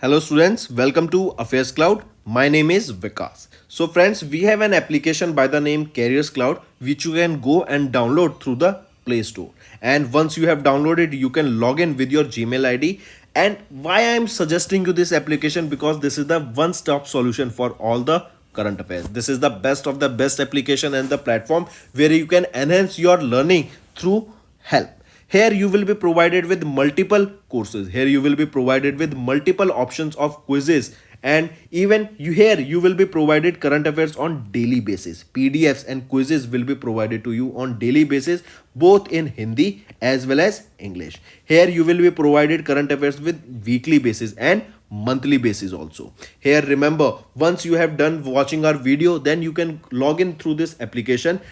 Hello students, welcome to Affairscloud. My name is Vikas. So friends, we have an application by the name Careers Cloud which you can go and download through the Play Store. And once you have downloaded, you can log in with your Gmail ID. And why I am suggesting you this application, because this is the one-stop solution for all the current affairs. This is the best of the best application and the platform where you can enhance your learning through help. Here you will be provided with multiple courses. Here you will be provided with multiple options of quizzes, and even you will be provided current affairs on daily basis. PDFs and quizzes will be provided to you on daily basis, both in Hindi as well as English. Here you will be provided current affairs with weekly basis and monthly basis also. Here remember, once you have done watching our video, then you can log in through this application,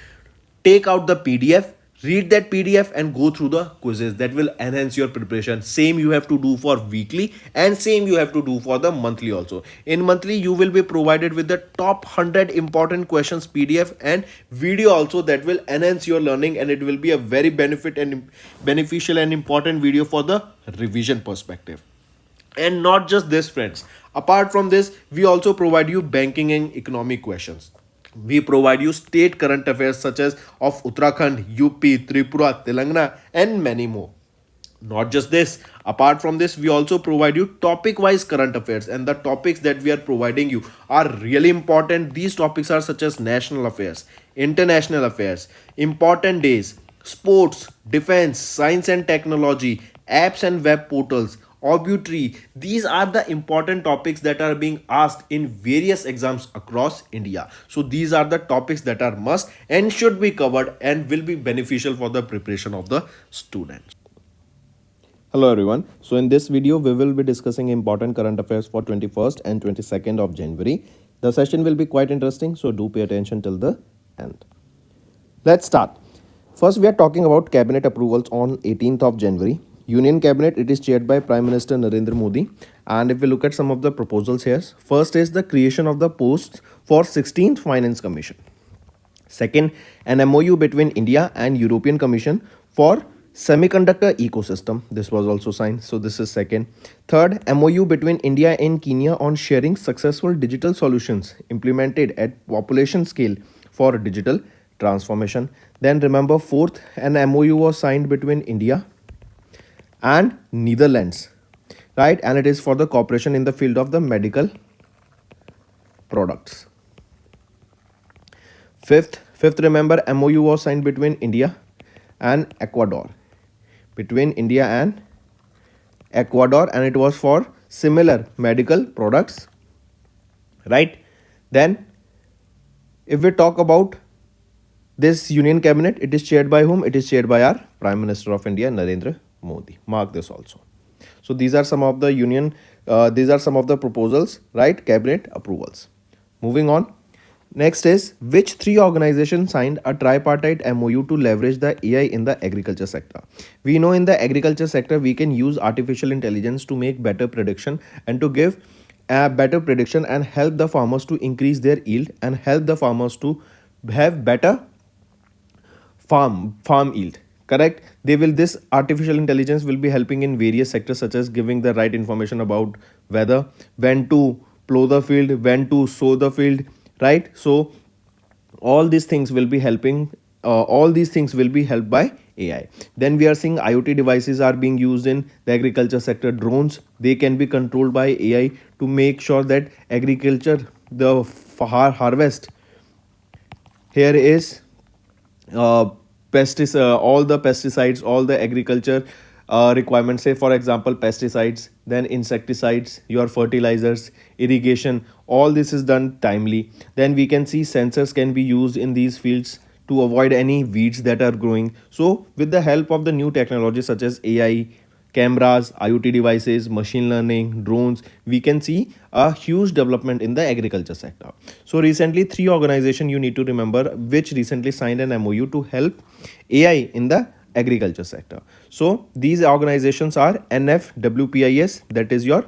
take out the PDF, read that PDF and go through the quizzes. That will enhance your preparation. Same you have to do for weekly and same you have to do for the monthly also. In monthly you will be provided with the top 100 important questions PDF and video also, that will enhance your learning, and it will be a very beneficial and important video for the revision perspective. And not just this friends, apart from this we also provide you banking and economic questions. We provide you state current affairs such as of Uttarakhand, UP, Tripura, Telangana, and many more. Not just this, apart from this we also provide you topic wise current affairs, and the topics that we are providing you are really important. These topics are such as national affairs, international affairs, important days, sports, defense, science and technology, apps and web portals, obituary. These are the important topics that are being asked in various exams across India. So these are the topics that are must and should be covered and will be beneficial for the preparation of the students. Hello everyone. So in this video we will be discussing important current affairs for 21st and 22nd of January. The session will be quite interesting, so do pay attention till the end. Let's start. First we are talking about cabinet approvals on 18th of January. Union Cabinet, it is chaired by Prime Minister Narendra Modi. And if we look at some of the proposals here, first is the creation of the posts for 16th Finance Commission. Second, an MOU between India and European Commission for semiconductor ecosystem. This was also signed. So this is second. Third, MOU between India and Kenya on sharing successful digital solutions implemented at population scale for digital transformation. Then remember, fourth, an MOU was signed between India and Netherlands, right? And it is for the cooperation in the field of the medical products. Fifth, remember, MOU was signed between India and Ecuador. Between India and Ecuador, and it was for similar medical products, right? Then if we talk about this Union Cabinet, it is chaired by whom? It is chaired by our Prime Minister of India, Narendra Modi. Mark this also. So these are some of the these are some of the proposals, right? Cabinet approvals. Moving on. Next is, which three organizations signed a tripartite MOU to leverage the AI in the agriculture sector? We know in the agriculture sector we can use artificial intelligence to make better prediction and to give a better prediction and help the farmers to increase their yield and help the farmers to have better farm yield. Correct? This artificial intelligence will be helping in various sectors, such as giving the right information about weather, when to plow the field, when to sow the field, right? So all these things will be helping, all these things will be helped by AI. Then we are seeing IoT devices are being used in the agriculture sector. Drones, they can be controlled by AI to make sure that agriculture, the harvest here is all the pesticides, all the agriculture requirements, say for example pesticides, then insecticides, your fertilizers, irrigation, all this is done timely. Then we can see sensors can be used in these fields to avoid any weeds that are growing. So with the help of the new technology such as AI, cameras, IoT devices, machine learning, drones, we can see a huge development in the agriculture sector. So recently, three organizations you need to remember which recently signed an MOU to help AI in the agriculture sector. So these organizations are NFWPIS, that is your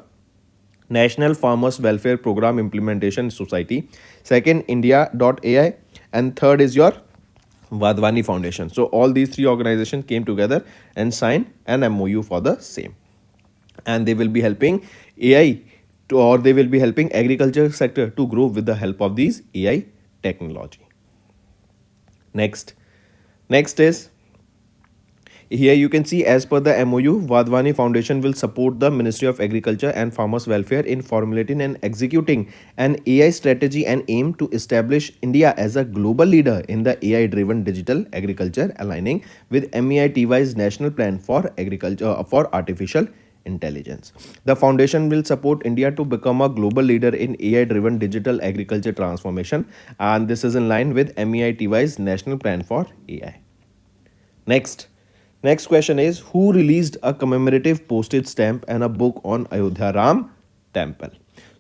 National Farmers Welfare Program Implementation Society. Second, India.ai, and third is your Vadvani Foundation. So all these three organizations came together and signed an MOU for the same, and they will be helping AI or they will be helping agriculture sector to grow with the help of these AI technology. Next, next is here you can see, as per the MOU, Vadvani Foundation will support the Ministry of Agriculture and Farmers Welfare in formulating and executing an AI strategy and aim to establish India as a global leader in the AI-driven digital agriculture, aligning with MEITY's National Plan for Agriculture for Artificial Intelligence. The foundation will support India to become a global leader in AI-driven digital agriculture transformation, and this is in line with MEITY's National Plan for AI. Next question is, who released a commemorative postage stamp and a book on Ayodhya Ram temple?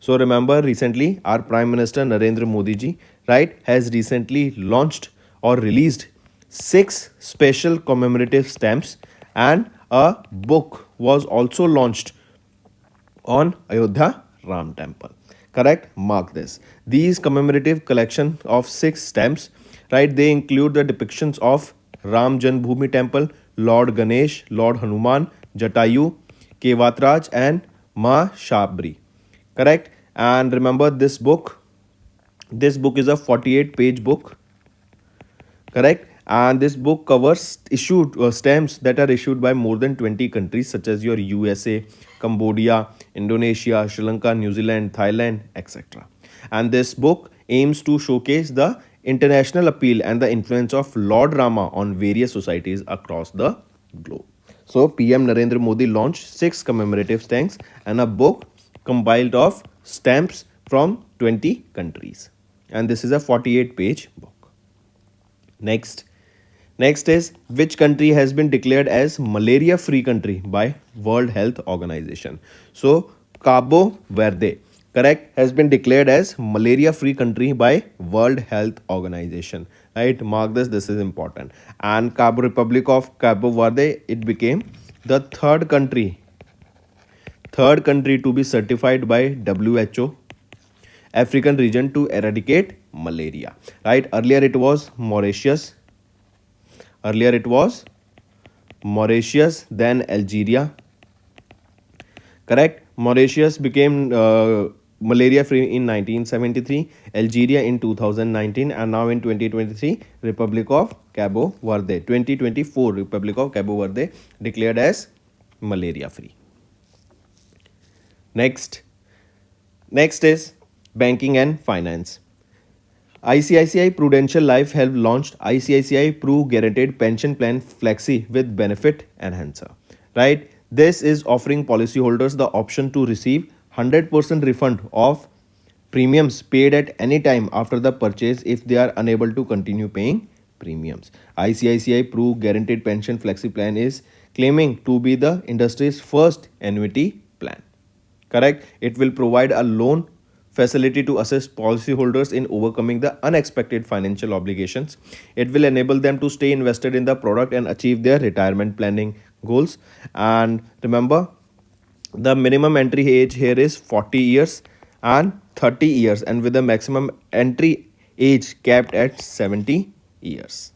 So remember, recently our Prime Minister Narendra Modi ji, right, has recently launched or released 6 special commemorative stamps, and a book was also launched on Ayodhya Ram temple. Correct? Mark this. These commemorative collection of 6 stamps, right, they include the depictions of Ram Janmabhoomi temple, Lord Ganesh, Lord Hanuman, Jatayu, Kevatraj, and Ma Shabri. Correct? And remember, this book is a 48-page book. Correct? And this book covers issued stamps that are issued by more than 20 countries such as your USA, Cambodia, Indonesia, Sri Lanka, New Zealand, Thailand, etc. And this book aims to showcase the international appeal and the influence of Lord Rama on various societies across the globe. So PM Narendra Modi launched 6 commemorative stamps and a book compiled of stamps from 20 countries. And this is a 48-page book. Next is, which country has been declared as malaria-free country by World Health Organization? So Cabo Verde, correct, has been declared as malaria-free country by World Health Organization. Right, mark this. This is important. And Republic of Cabo Verde, it became the third country to be certified by WHO African region to eradicate malaria. Right, earlier it was Mauritius. Then Algeria. Correct? Mauritius became malaria free in 1973, Algeria in 2019, and now in 2023, Republic of Cabo Verde. 2024, Republic of Cabo Verde declared as malaria free. Next is banking and finance. ICICI Prudential Life have launched ICICI Pru Guaranteed Pension Plan Flexi with Benefit Enhancer. Right? This is offering policyholders the option to receive 100% refund of premiums paid at any time after the purchase if they are unable to continue paying premiums. ICICI Pru Guaranteed Pension Flexi Plan is claiming to be the industry's first annuity plan. Correct? It will provide a loan facility to assist policyholders in overcoming the unexpected financial obligations. It will enable them to stay invested in the product and achieve their retirement planning goals. And remember, the minimum entry age here is 40 years and 30 years, and with the maximum entry age capped at 70 years.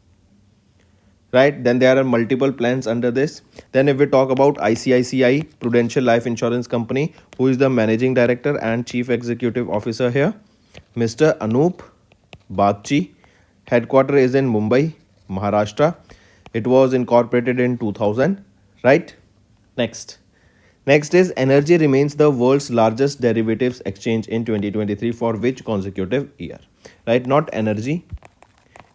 Right, then there are multiple plans under this. Then if we talk about ICICI Prudential Life Insurance Company, who is the managing director and chief executive officer here, Mr. Anup Bagchi. Headquarter is in Mumbai, Maharashtra. It was incorporated in 2000. Right. Next is, energy remains the world's largest derivatives exchange in 2023 for which consecutive year? Right, not energy,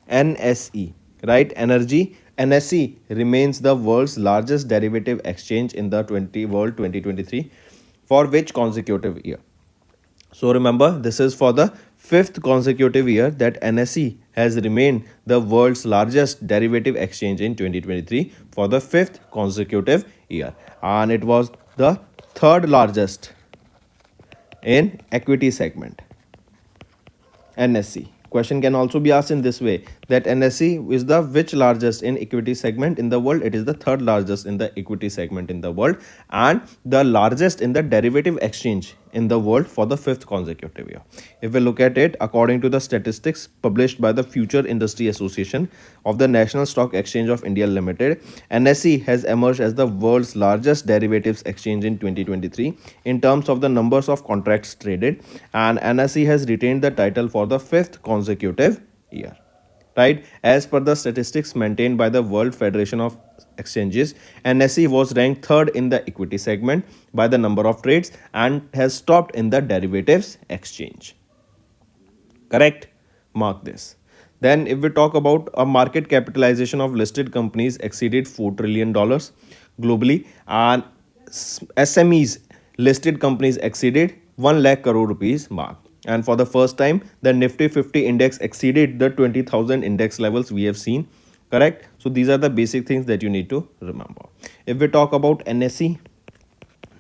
NSE. Right, energy. NSE remains the world's largest derivative exchange in the world 2023 for which consecutive year? So remember, this is for the 5th consecutive year that NSE has remained the world's largest derivative exchange in 2023 for the 5th consecutive year, and it was the 3rd largest in equity segment. NSE. Question can also be asked in this way, that NSE is the which largest in equity segment in the world? It is the 3rd largest in the equity segment in the world, and the largest in the derivative exchange in the world for the fifth consecutive year. If we look at it, according to the statistics published by the Future Industry Association of the National Stock Exchange of India Limited, NSE has emerged as the world's largest derivatives exchange in 2023 in terms of the numbers of contracts traded, and NSE has retained the title for the fifth consecutive year. Right, as per the statistics maintained by the World Federation of Exchanges, NSE was ranked third in the equity segment by the number of trades and has topped in the derivatives exchange. Correct? Mark this. Then if we talk about a market capitalization of listed companies exceeded $4 trillion globally, and SMEs listed companies exceeded 1 lakh crore rupees mark. And for the first time, the Nifty 50 index exceeded the 20,000 index levels we have seen. Correct? So these are the basic things that you need to remember. If we talk about NSE,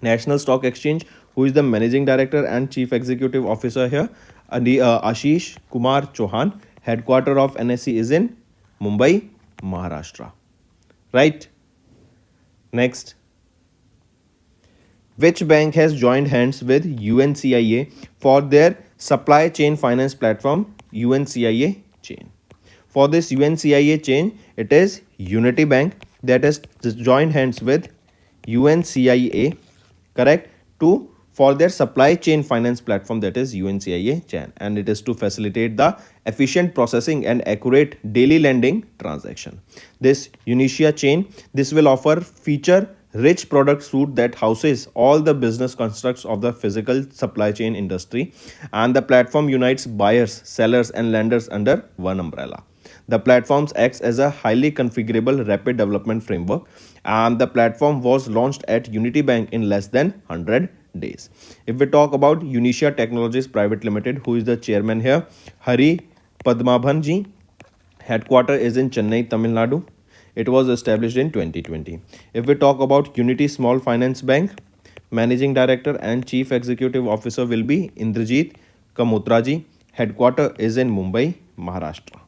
National Stock Exchange, who is the Managing Director and Chief Executive Officer here, Ashish Kumar Chauhan. Headquarter of NSE is in Mumbai, Maharashtra. Right? Next. Which bank has joined hands with UNCIA for their supply chain finance platform UNCIA chain? For this UNCIA chain, it is Unity Bank that has joined hands with UNCIA, correct, to for their supply chain finance platform, that is UNCIA chain, and it is to facilitate the efficient processing and accurate daily lending transaction. This Unicia chain, this will offer feature rich product suite that houses all the business constructs of the physical supply chain industry, and the platform unites buyers, sellers and lenders under one umbrella. The platforms acts as a highly configurable rapid development framework, and the platform was launched at Unity Bank in less than 100 days. If we talk about Unicia Technologies Private Limited, who is the chairman here, Hari Padmabhan ji. Headquarter is in Chennai, Tamil Nadu. It was established in 2020. If we talk about Unity Small Finance Bank, Managing Director and Chief Executive Officer will be Indrajit Kamotra ji. Headquarter is in Mumbai, Maharashtra.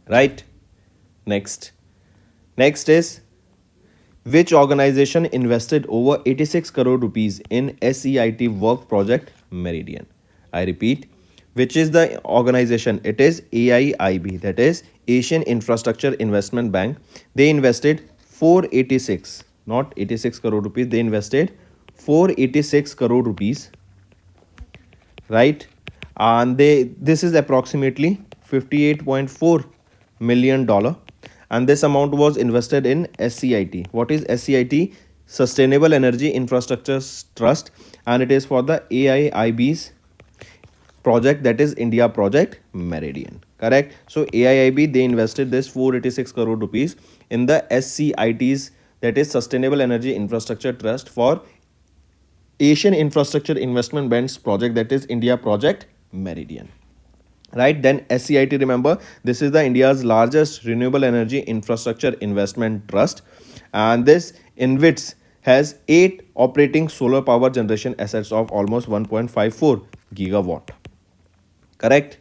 Right? Next is, which organization invested over 86 crore rupees in SEIT work project Meridian? I repeat, which is the organization? It is AIIB, that is Asian Infrastructure Investment Bank. They invested 486, not 86 crore rupees, they invested 486 crore rupees, right? And this is approximately $58.4 million, and this amount was invested in SEIT. What is SEIT? Sustainable Energy Infrastructure Trust, and it is for the AIIB's project, that is India Project Meridian. Correct? So AIIB, they invested this 486 crore rupees in the SCIT's, that is Sustainable Energy Infrastructure Trust, for Asian Infrastructure Investment Bank's project, that is India Project Meridian. Right? Then SCIT, remember, this is the India's largest renewable energy infrastructure investment trust, and this InvITs has 8 operating solar power generation assets of almost 1.54 gigawatt. Correct?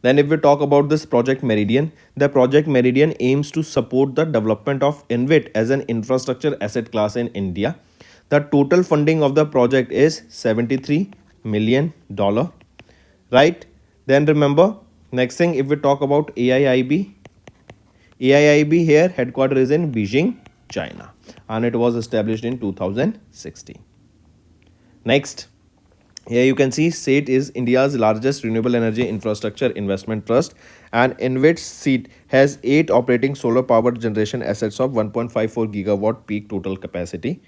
Then if we talk about this project Meridian, the project Meridian aims to support the development of InvIT as an infrastructure asset class in India. The total funding of the project is $73 million. Right? Then remember, next thing, if we talk about AIIB, AIIB here headquarters is in Beijing, China, and it was established in 2016. Next, here you can see SEIT is India's largest renewable energy infrastructure investment trust, and InvIT's SEIT has 8 operating solar power generation assets of 1.54 gigawatt peak total capacity.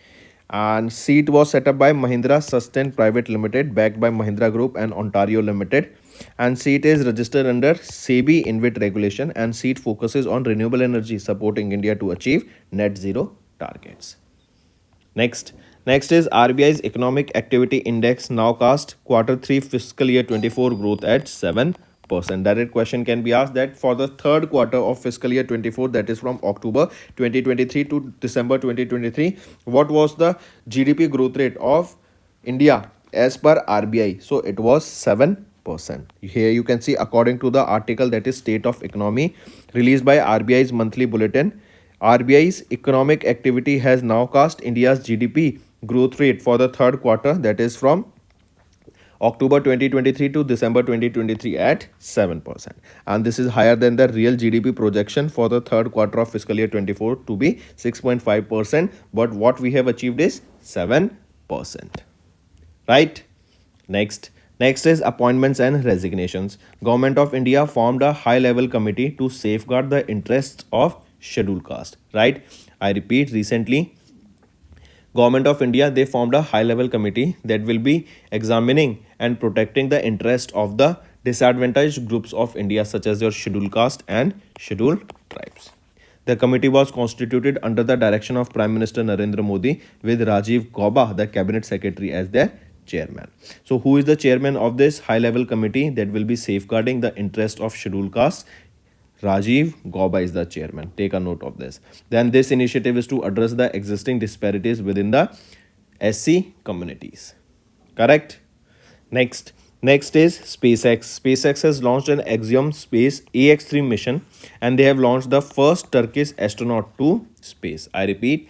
And SEIT was set up by Mahindra Sustain Private Limited, backed by Mahindra Group and Ontario Limited. And SEIT is registered under SEBI InvIT regulation, and SEIT focuses on renewable energy, supporting India to achieve net zero targets. Next is RBI's Economic Activity Index nowcast Q3 fiscal year 24 growth at 7%. Direct question can be asked that for the third quarter of fiscal year 24, that is from October 2023 to December 2023, what was the GDP growth rate of India as per RBI? So it was 7%. Here you can see, according to the article, that is State of Economy, released by RBI's monthly bulletin, RBI's economic activity has now cast India's GDP growth rate for the third quarter, that is from October 2023 to December 2023 at 7%. And this is higher than the real GDP projection for the third quarter of fiscal year 24 to be 6.5%. But what we have achieved is 7%. Right? Next is appointments and resignations. Government of India formed a high level committee to safeguard the interests of scheduled caste. Right? I repeat, recently Government of India, they formed a high level committee that will be examining and protecting the interest of the disadvantaged groups of India, such as your scheduled caste and scheduled tribes. The committee was constituted under the direction of Prime Minister Narendra Modi, with Rajiv Gauba, the cabinet secretary, as their chairman. So who is the chairman of this high level committee that will be safeguarding the interest of scheduled castes? Rajiv Gauba is the chairman. Take a note of this. Then this initiative is to address the existing disparities within the SC communities. Correct? Next is SpaceX. SpaceX has launched an Axiom Space AX-3 mission, and they have launched the first Turkish astronaut to space. I repeat,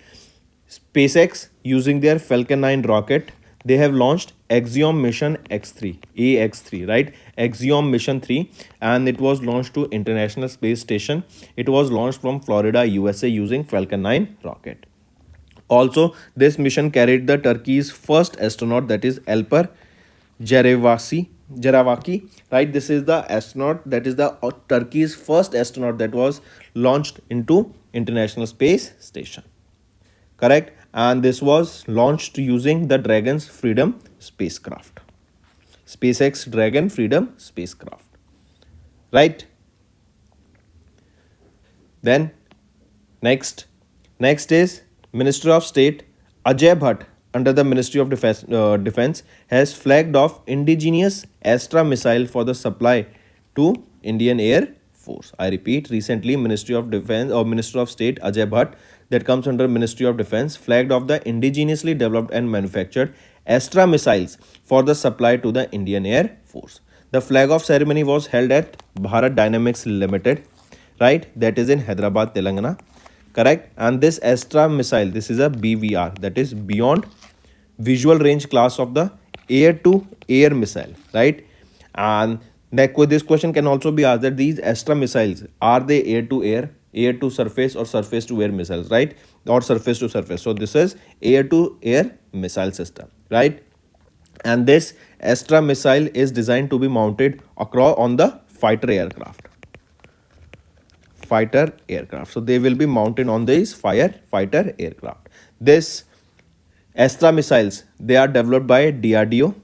SpaceX, using their Falcon 9 rocket, they have launched Axiom Mission X3, AX3, right? Axiom Mission 3, and it was launched to International Space Station. It was launched from Florida, USA, using Falcon 9 rocket. Also, this mission carried the Turkey's first astronaut, that is Alper Jaravaki, right? This is the astronaut, that is the Turkey's first astronaut that was launched into International Space Station. Correct? And this was launched using the Dragon's Freedom spacecraft. SpaceX Dragon Freedom spacecraft. Right? Then next is Minister of State Ajay Bhatt, under the Ministry of Defense, has flagged off indigenous Astra missile for the supply to Indian Air Force. I repeat, recently Ministry of Defense or Minister of State Ajay Bhatt, that comes under Ministry of Defense, flagged off the indigenously developed and manufactured Astra missiles for the supply to the Indian Air Force. The flag off ceremony was held at Bharat Dynamics Limited, right? That is in Hyderabad, Telangana. Correct? And this Astra missile, this is a BVR, that is Beyond Visual Range class of the air-to-air missile, right? And this question can also be asked, that these Astra missiles, are they air-to-air, air-to-surface, or surface-to-air missiles, right? Or surface-to-surface. So this is air-to-air missile system, right? And this Astra missile is designed to be mounted across on the fighter aircraft. So they will be mounted on these fighter aircraft. This Astra missiles, they are developed by DRDO,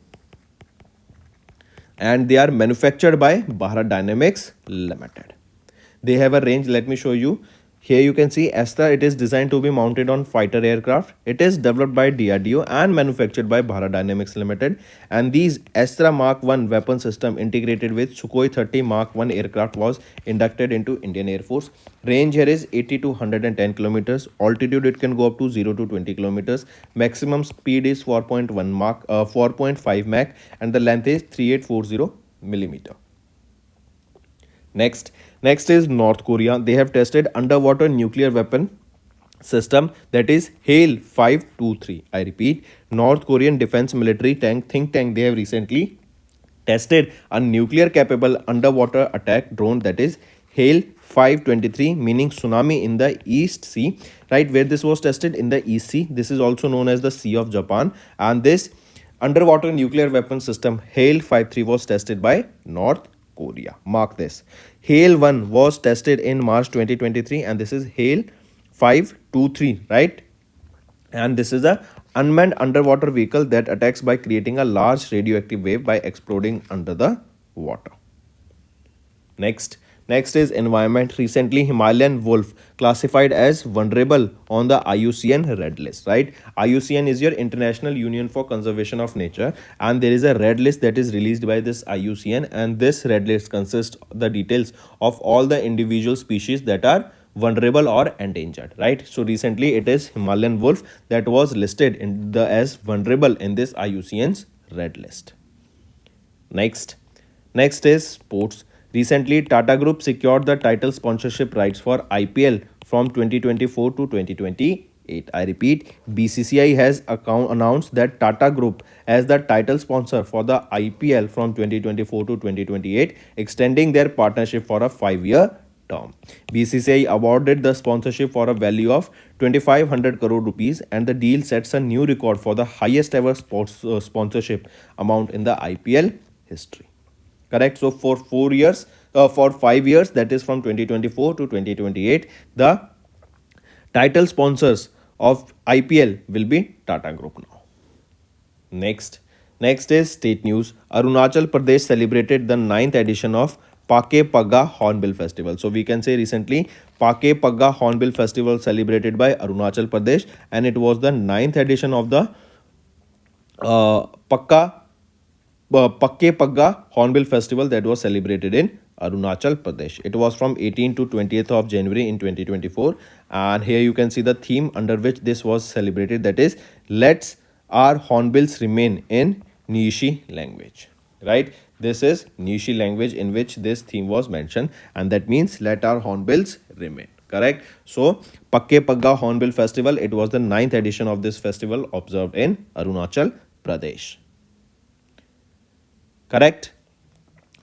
and they are manufactured by Bharat Dynamics Limited. They have a range. Let me show you. Here you can see Astra. It is designed to be mounted on fighter aircraft. It is developed by DRDO and manufactured by Bharat Dynamics Limited. And these Astra Mark 1 weapon system integrated with Sukhoi 30 Mark 1 aircraft was inducted into Indian Air Force. Range here is 80 to 110 kilometers. Altitude, it can go up to 0 to 20 kilometers. Maximum speed is 4.5 Mach, and the length is 3840 millimeter. Next is North Korea. They have tested underwater nuclear weapon system, that is HALE 523. I repeat, North Korean Defense Military think tank, they have recently tested a nuclear capable underwater attack drone, that is HALE 523, meaning tsunami in the East Sea, right? Where this was tested in the East Sea. This is also known as the Sea of Japan. And this underwater nuclear weapon system HALE 53 was tested by North Korea. Mark this. HALE 1 was tested in March 2023, and this is HALE 523, right? And this is a unmanned underwater vehicle that attacks by creating a large radioactive wave by exploding under the water. Next is environment. Recently, Himalayan wolf classified as vulnerable on the IUCN Red List, right? IUCN is your International Union for Conservation of Nature, and there is a red list that is released by this IUCN, and this red list consists of the details of all the individual species that are vulnerable or endangered, right? So recently it is Himalayan wolf that was listed as vulnerable in this IUCN's red list. Next is sports. Recently, Tata Group secured the title sponsorship rights for IPL from 2024 to 2028. 2028. I repeat, BCCI has announced that Tata Group as the title sponsor for the IPL from 2024 to 2028, extending their partnership for a 5-year term. BCCI awarded the sponsorship for a value of 2500 crore rupees, and the deal sets a new record for the highest ever sports sponsorship amount in the IPL history. Correct. So for 4 years, for 5 years, that is from 2024 to 2028, the title sponsors of IPL will be Tata Group now. Next is state news. Arunachal Pradesh celebrated the ninth edition of Pake Pagga Hornbill Festival. So we can say recently Pake Pagga Hornbill Festival celebrated by Arunachal Pradesh, and it was the ninth edition of the Pakka Pakke Pagga Hornbill Festival that was celebrated in Arunachal Pradesh. It was from 18th to 20th of January in 2024, and here you can see the theme under which this was celebrated, that is Let's Our Hornbills Remain in Nishi language. Right, this is Nishi language in which this theme was mentioned, and that means let our hornbills remain. Correct. So Pakke Pagga Hornbill Festival, it was the ninth edition of this festival observed in Arunachal Pradesh. Correct.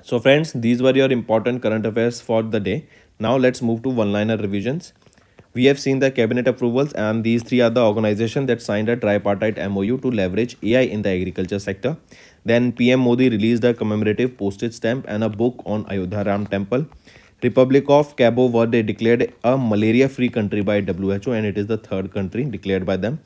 So friends, these were your important current affairs for the day. Now let's move to one-liner revisions. We have seen the cabinet approvals, and these three are the organizations that signed a tripartite MOU to leverage AI in the agriculture sector. Then PM Modi released a commemorative postage stamp and a book on Ayodhya Ram Temple. Republic of Cabo Verde declared a malaria-free country by WHO, and it is the third country declared by them.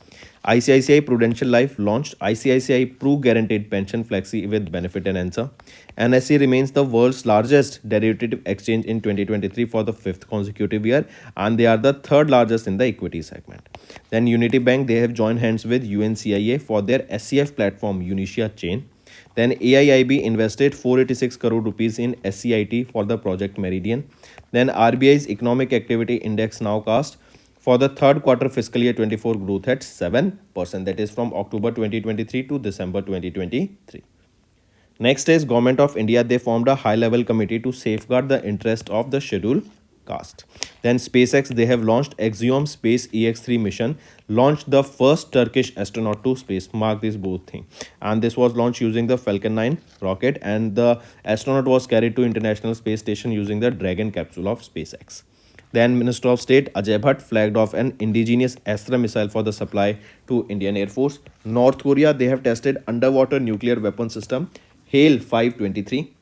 ICICI Prudential Life launched ICICI Pru Guaranteed Pension Flexi with benefit and answer. NSE remains the world's largest derivative exchange in 2023 for the fifth consecutive year, and they are the third largest in the equity segment. Then Unity Bank, they have joined hands with UNCIA for their SCF platform Unicia Chain. Then AIIB invested 486 crore rupees in SCIT for the Project Meridian. Then RBI's Economic Activity Index now cast for the third quarter fiscal year 24 growth at 7%. That is from October 2023 to December 2023. Next is Government of India. They formed a high-level committee to safeguard the interest of the scheduled caste. Then SpaceX, they have launched Axiom Space EX3 mission, launched the first Turkish astronaut to space. Mark these both things. And this was launched using the Falcon 9 rocket, and the astronaut was carried to International Space Station using the Dragon capsule of SpaceX. Then Minister of State Ajay Bhatt flagged off an indigenous Astra missile for the supply to Indian Air Force. North Korea, they have tested underwater nuclear weapon system HALE 523.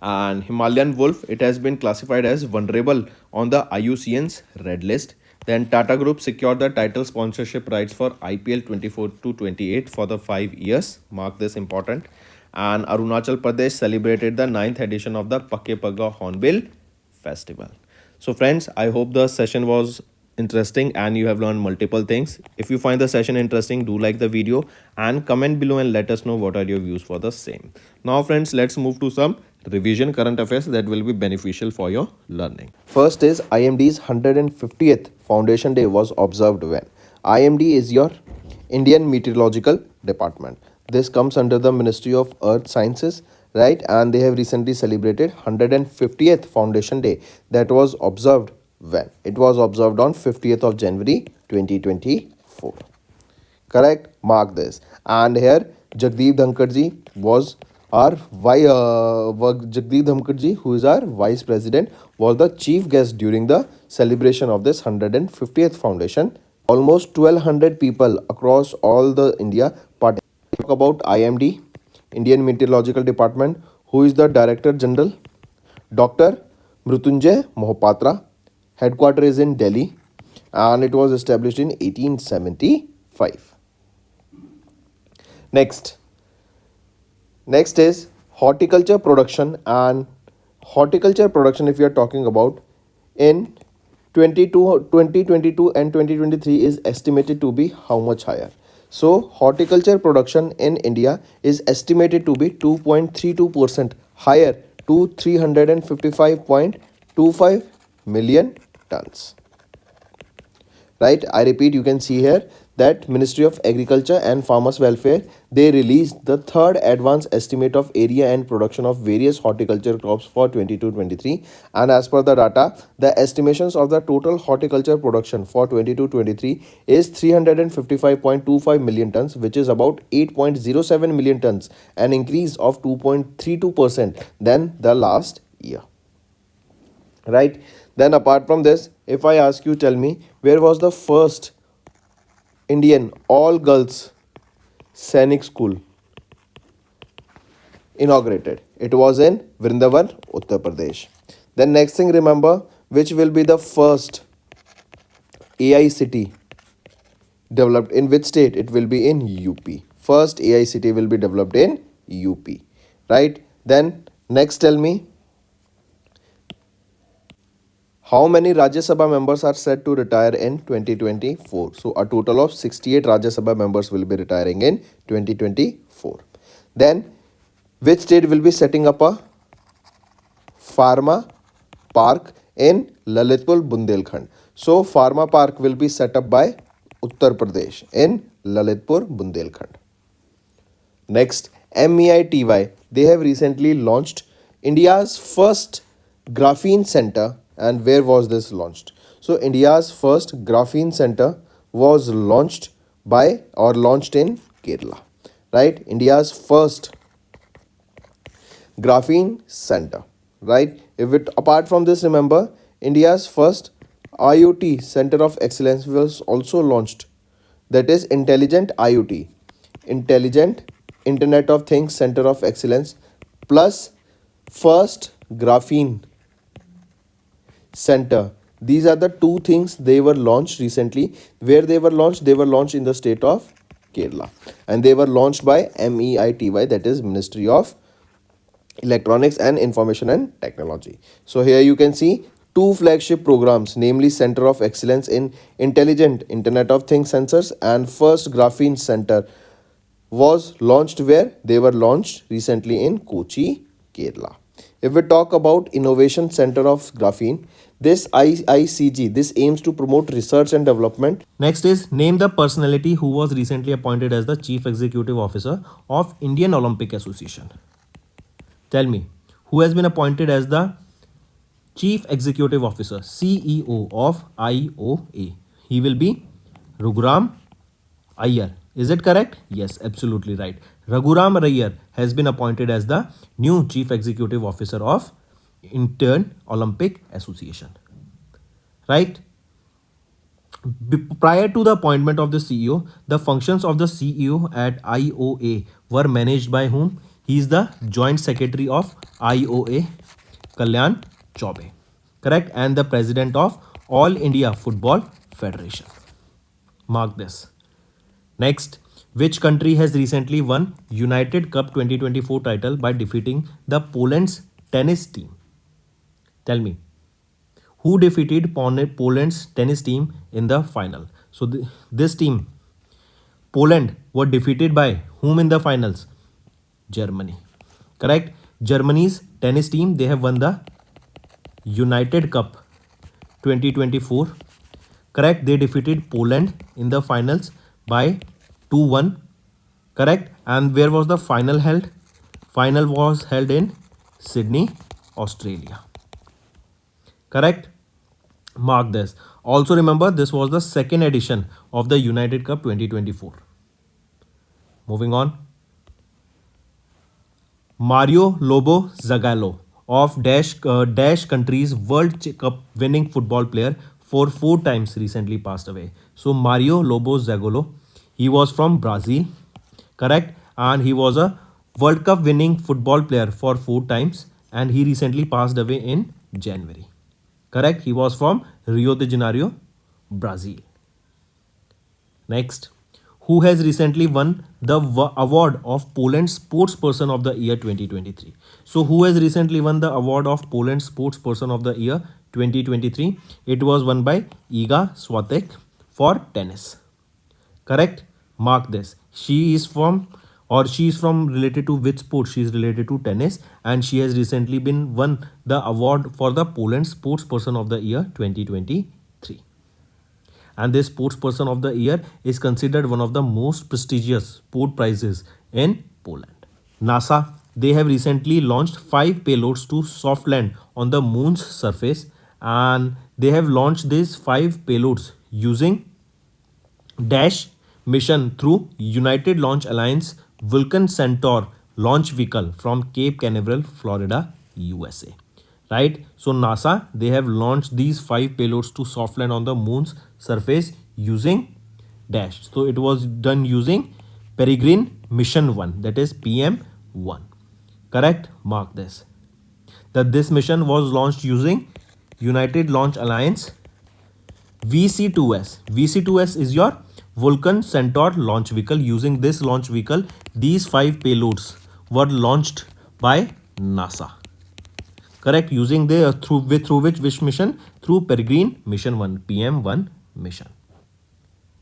And Himalayan wolf, it has been classified as vulnerable on the IUCN's red list. Then Tata Group secured the title sponsorship rights for IPL 24 to 28 for the 5 years. Mark this important. And Arunachal Pradesh celebrated the 9th edition of the Pakke Pagga Hornbill Festival. So friends, I hope the session was interesting and you have learned multiple things. If you find the session interesting, do like the video and comment below and let us know what are your views for the same. Now friends, let's move to some revision current affairs that will be beneficial for your learning. First is IMD's 150th Foundation Day was observed when? IMD is your Indian Meteorological Department. This comes under the Ministry of Earth Sciences, right? And they have recently celebrated 150th Foundation Day that was observed when? It was observed on 50th of January 2024. Correct? Mark this. And here Jagdeep Dhankardji was our Jagdeep Dhankardji, who is our Vice President, was the chief guest during the celebration of this 150th Foundation. Almost 1200 people across all the India participated. Talk about IMD, Indian Meteorological Department, who is the Director General, Dr. Mrutyunjay Mohapatra. Headquarters is in Delhi, and it was established in 1875. Next is horticulture production, and horticulture production, if you are talking about, in 2022 and 2023 is estimated to be how much higher? So horticulture production in India is estimated to be 2.32% higher to 355.25 million tons. Right, I repeat, you can see here that Ministry of Agriculture and Farmers Welfare, they released the third advanced estimate of area and production of various horticulture crops for 22-23, and as per the data, the estimations of the total horticulture production for 22-23 is 355.25 million tons, which is about 8.07 million tons, an increase of 2.32% than the last year. Right? Then apart from this, if I ask you, tell me, where was the first Indian all girls Sainik school inaugurated? It was in Vrindavan, Uttar Pradesh. Then next thing, remember, which will be the first AI city developed in which state? It will be in UP. First AI city will be developed in UP. Right? Then next, tell me, how many Rajya Sabha members are set to retire in 2024? So a total of 68 Rajya Sabha members will be retiring in 2024. Then which state will be setting up a pharma park in Lalitpur, Bundelkhand? So pharma park will be set up by Uttar Pradesh in Lalitpur, Bundelkhand. Next, MEITY. They have recently launched India's first graphene center. And where was this launched? So India's first graphene center was launched in Kerala. Right? India's first graphene center. Right? If it apart from this, remember, India's first IoT center of excellence was also launched. That is intelligent IoT, intelligent Internet of Things Center of Excellence, plus first graphene center. These are the two things they were launched recently. Where they were launched? They were launched in the state of Kerala, and they were launched by MEITY, that is Ministry of Electronics and Information and Technology. So here you can see two flagship programs, namely Center of Excellence in Intelligent Internet of Things Sensors and First Graphene Center was launched where? They were launched recently in Kochi, Kerala. If we talk about Innovation Center of Graphene, this IICG, this aims to promote research and development. Next is name the personality who was recently appointed as the Chief Executive Officer of Indian Olympic Association. Tell me, who has been appointed as the Chief Executive Officer, CEO of IOA? He will be Raghuram Iyer. Is it correct? Yes, absolutely right. Raghuram Iyer has been appointed as the new Chief Executive Officer of Indian Olympic Association. Right? Prior to the appointment of the CEO, the functions of the CEO at IOA were managed by whom? He is the Joint Secretary of IOA, Kalyan Chaube. Correct? And the President of All India Football Federation. Mark this. Next, which country has recently won United Cup 2024 title by defeating the Poland's tennis team? Tell me, who defeated Poland's tennis team in the final? So this team, Poland, were defeated by whom in the finals? Germany. Correct? Germany's tennis team, they have won the United Cup 2024. Correct? They defeated Poland in the finals by 2-1. Correct? And where was the final held? Final was held in Sydney, Australia. Correct? Mark this. Also remember, this was the second edition of the United Cup 2024. Moving on. Mario Lobo Zagallo of Dash country's World Cup winning football player for 4 times recently passed away. So Mario Lobo Zagallo, he was from Brazil, correct? And he was a World Cup winning football player for 4 times, and he recently passed away in January. Correct? He was from Rio de Janeiro, Brazil. Next, who has recently won the award of Poland Sports Person of the Year 2023? So who has recently won the award of Poland Sports Person of the Year 2023? It was won by Iga Swiatek for tennis. Correct? Mark this. She is from related to which sport? She is related to tennis, and she has recently been won the award for the Poland Sports Person of the Year 2023. and this Sports Person of the Year is considered one of the most prestigious sport prizes in Poland. NASA, they have recently launched 5 payloads to soft land on the moon's surface, and they have launched these 5 payloads using Dash mission through United Launch Alliance Vulcan Centaur launch vehicle from Cape Canaveral, Florida, USA. Right? So NASA, they have launched these 5 payloads to soft land on the moon's surface using Dash. So it was done using Peregrine Mission 1, that is PM1. Correct? Mark this. That this mission was launched using United Launch Alliance VC2S. VC2S is your Vulcan Centaur launch vehicle. Using this launch vehicle, these 5 payloads were launched by NASA. Correct? Using the through which mission? Through Peregrine Mission 1, PM1 mission.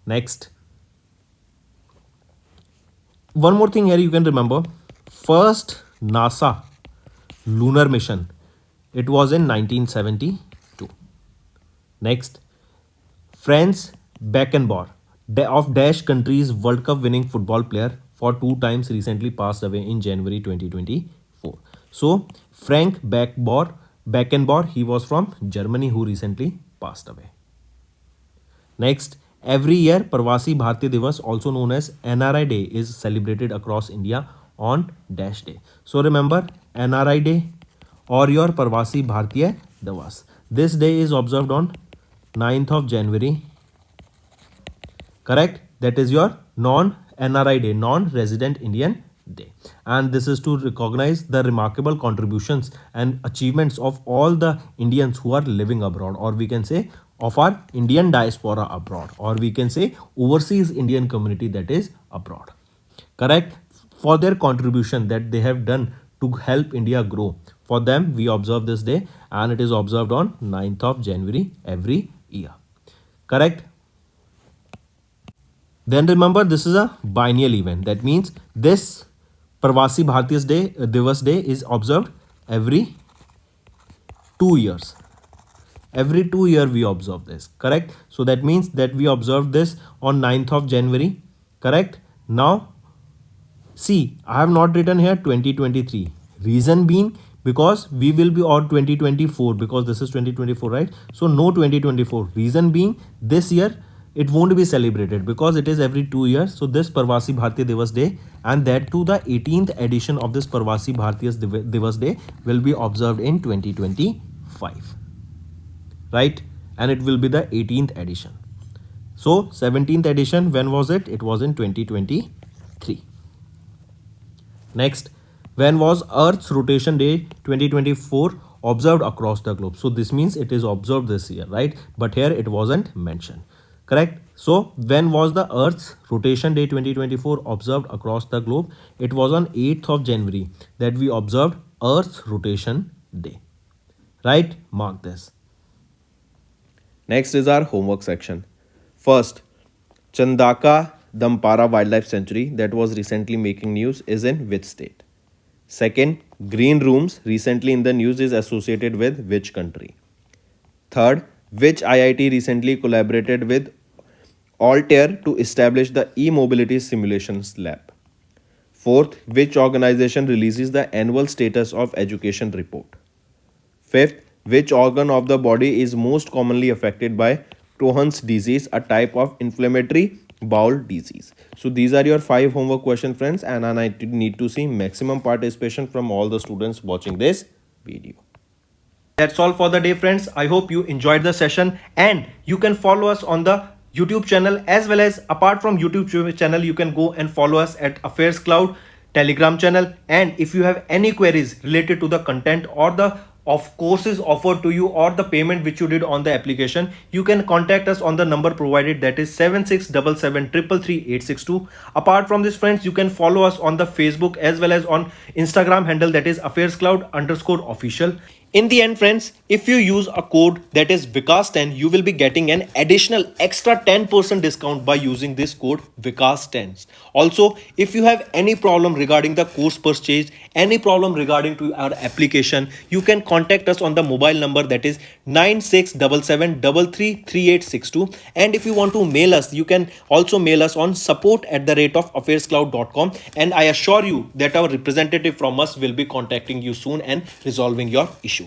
Next. One more thing here you can remember. First NASA lunar mission. It was in 1972. Next. Franz Beckenbauer of Dash country's World Cup winning football player for 2 times recently passed away in January 2024. So Frank Beckenbauer, he was from Germany, who recently passed away. Next, every year Pravasi Bharatiya Divas, also known as NRI Day, is celebrated across India on Dash Day. So remember NRI Day or your Pravasi Bharatiya Divas. This day is observed on 9th of January. Correct? That is your non-NRI Day, non-resident Indian Day. And this is to recognize the remarkable contributions and achievements of all the Indians who are living abroad, or we can say of our Indian diaspora abroad, or we can say overseas Indian community that is abroad. Correct? For their contribution that they have done to help India grow. For them, we observe this day, and it is observed on 9th of January every year. Correct? Then remember, this is a biennial event. That means this Pravasi Bharatiya Divas Day is observed every 2 years. Every 2 years we observe this. Correct? So that means that we observe this on 9th of January. Correct? Now, see, I have not written here 2023. Reason being, because we will be on 2024, because this is 2024, right? So no 2024. Reason being, this year it won't be celebrated because it is every 2 years. So this Pravasi Bharatiya Divas Day, and that too the 18th edition of this Pravasi Bharatiya Divas Day, will be observed in 2025. Right? And it will be the 18th edition. So 17th edition, when was it? It was in 2023. Next, when was Earth's Rotation Day 2024 observed across the globe? So this means it is observed this year, right? But here it wasn't mentioned. Correct? So when was the Earth's Rotation Day 2024 observed across the globe? It was on 8th of January that we observed Earth's Rotation Day. Right? Mark this. Next is our homework section. First, Chandaka Dampara Wildlife Sanctuary that was recently making news is in which state? Second, green rooms recently in the news is associated with which country? Third, which IIT recently collaborated with Altair to establish the e-mobility simulations lab? Fourth, which organization releases the annual status of education report? Fifth, which organ of the body is most commonly affected by Crohn's disease, a type of inflammatory bowel disease? So these are your 5 homework questions, friends, and I need to see maximum participation from all the students watching this video. That's all for the day, friends. I hope you enjoyed the session, and you can follow us on the YouTube channel, as well as apart from YouTube channel, you can go and follow us at Affairscloud Telegram channel. And if you have any queries related to the content or the of courses offered to you or the payment which you did on the application, you can contact us on the number provided, that is 7677333862. Apart from this, friends, you can follow us on the Facebook as well as on Instagram handle, that is Affairscloud_official. In the end, friends, if you use a code that is Vikas10, you will be getting an additional extra 10% discount by using this code Vikas10. Also, if you have any problem regarding the course purchase, any problem regarding to our application, you can contact us on the mobile number that is 9677333862. And if you want to mail us, you can also mail us on support@affairscloud.com. And I assure you that our representative from us will be contacting you soon and resolving your issue.